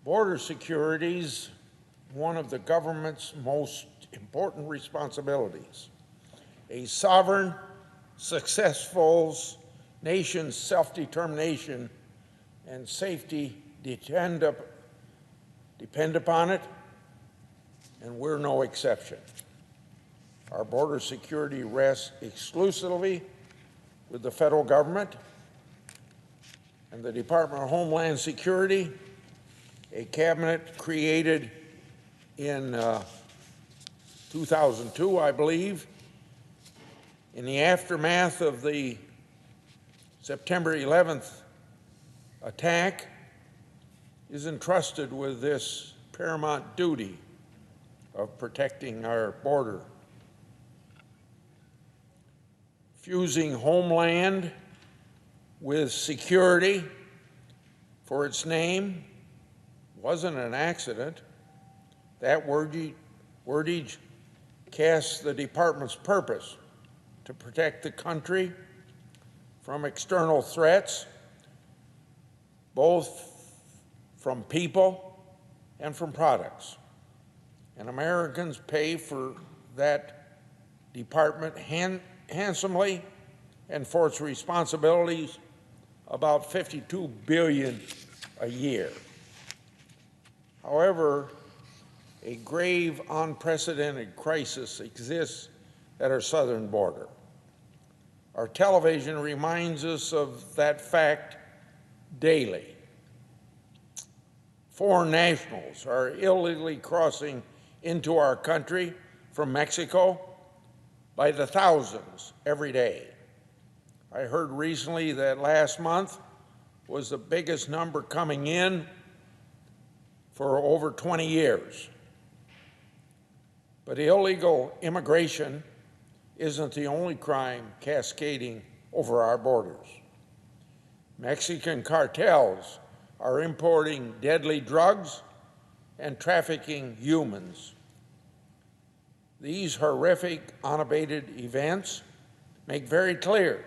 Border security is one of the government's most important responsibilities. A sovereign, successful nation's self-determination and safety depend upon it, and we're no exception. Our border security rests exclusively with the federal government and the Department of Homeland Security, a cabinet created in 2002, I believe, in the aftermath of the September 11th attack, is entrusted with this paramount duty of protecting our border. Fusing homeland with security for its name wasn't an accident. That wordage casts the department's purpose to protect the country from external threats, both from people and from products. And Americans pay for that department handsomely and for its responsibilities about $52 billion a year. However, a grave, unprecedented crisis exists at our southern border. Our television reminds us of that fact daily. Foreign nationals are illegally crossing into our country from Mexico by the thousands every day. I heard recently that last month was the biggest number coming in for over 20 years. But illegal immigration isn't the only crime cascading over our borders. Mexican cartels are importing deadly drugs and trafficking humans. These horrific, unabated events make very clear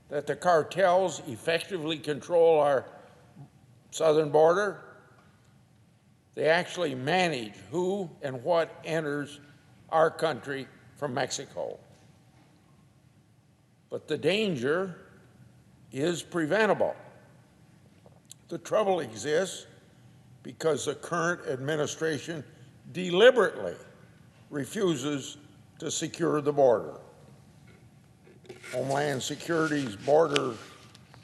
that the cartels effectively control our southern border. They actually manage who and what enters our country from Mexico. But the danger is preventable. The trouble exists because the current administration deliberately refuses to secure the border. Homeland Security's border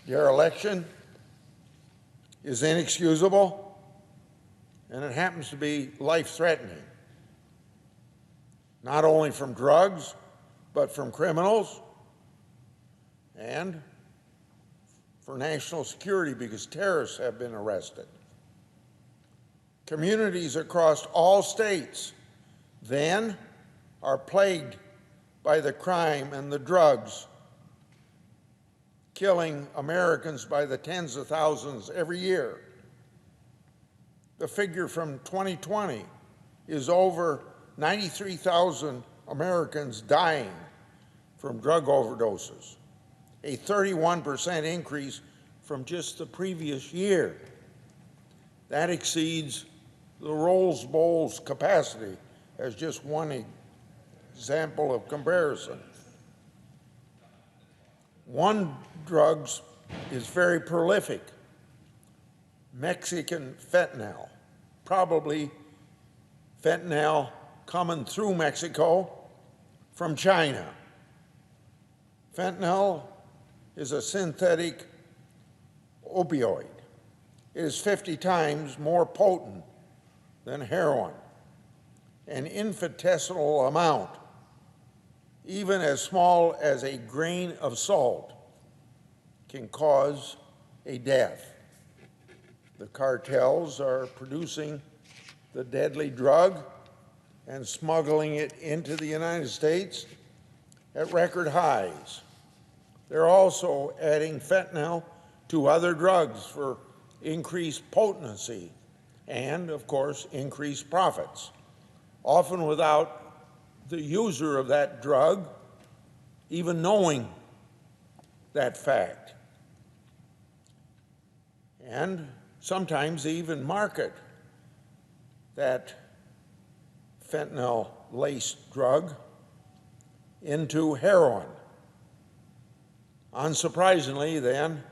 dereliction is inexcusable, and it happens to be life-threatening, not only from drugs, but from criminals, and for national security because terrorists have been arrested. Communities across all states then are plagued by the crime and the drugs, killing Americans by the tens of thousands every year. The figure from 2020 is over 93,000 Americans dying from drug overdoses, a 31% increase from just the previous year. That exceeds the Rose Bowl's capacity as just one example of comparison. One drug is very prolific, Mexican fentanyl, probably fentanyl coming through Mexico from China. Fentanyl is a synthetic opioid. It is 50 times more potent than heroin. An infinitesimal amount, even as small as a grain of salt, can cause a death. The cartels are producing the deadly drug and smuggling it into the United States at record highs. They're also adding fentanyl to other drugs for increased potency and, of course, increased profits, often without the user of that drug even knowing that fact. And Sometimes they even market that fentanyl-laced drug into heroin. Unsurprisingly, then,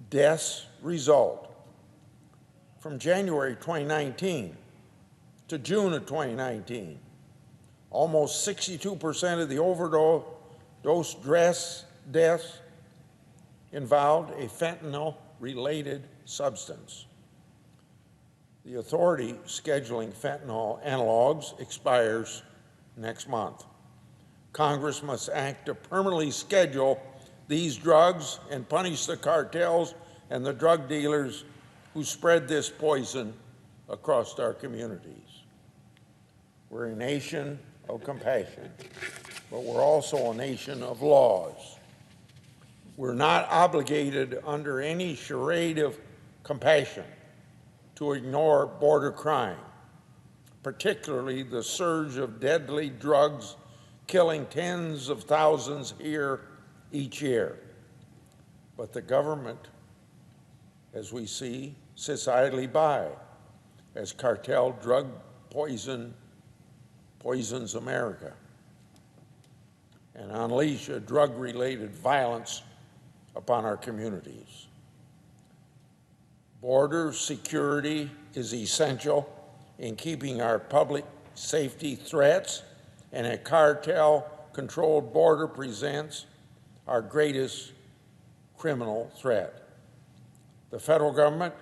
deaths result. From January 2019 to June of 2019, almost 62% of the overdose deaths involved a fentanyl-related substance. The authority scheduling fentanyl analogs expires next month. Congress must act to permanently schedule these drugs and punish the cartels and the drug dealers who spread this poison across our communities. We're a nation of compassion, but we're also a nation of laws. We're not obligated under any charade of compassion to ignore border crime, particularly the surge of deadly drugs killing tens of thousands here each year. But the government, as we see, sits idly by as cartel drug poisons America and unleash a drug-related violence upon our communities. Border security is essential in keeping our public safety threats, and a cartel-controlled border presents our greatest criminal threat. The federal government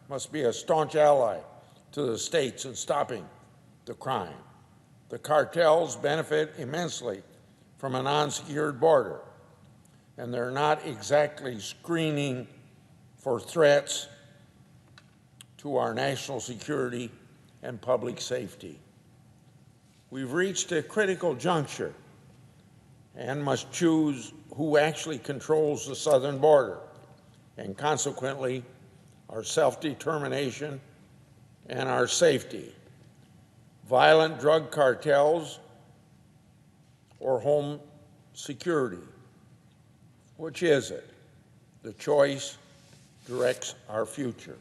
must be a staunch ally to the states in stopping the crime. The cartels benefit immensely from an unsecured border, and they're not exactly screening for threats to our national security and public safety. We've reached a critical juncture and must choose who actually controls the southern border, and consequently, our self-determination and our safety. Violent drug cartels or home security. Which is it? The choice directs our future.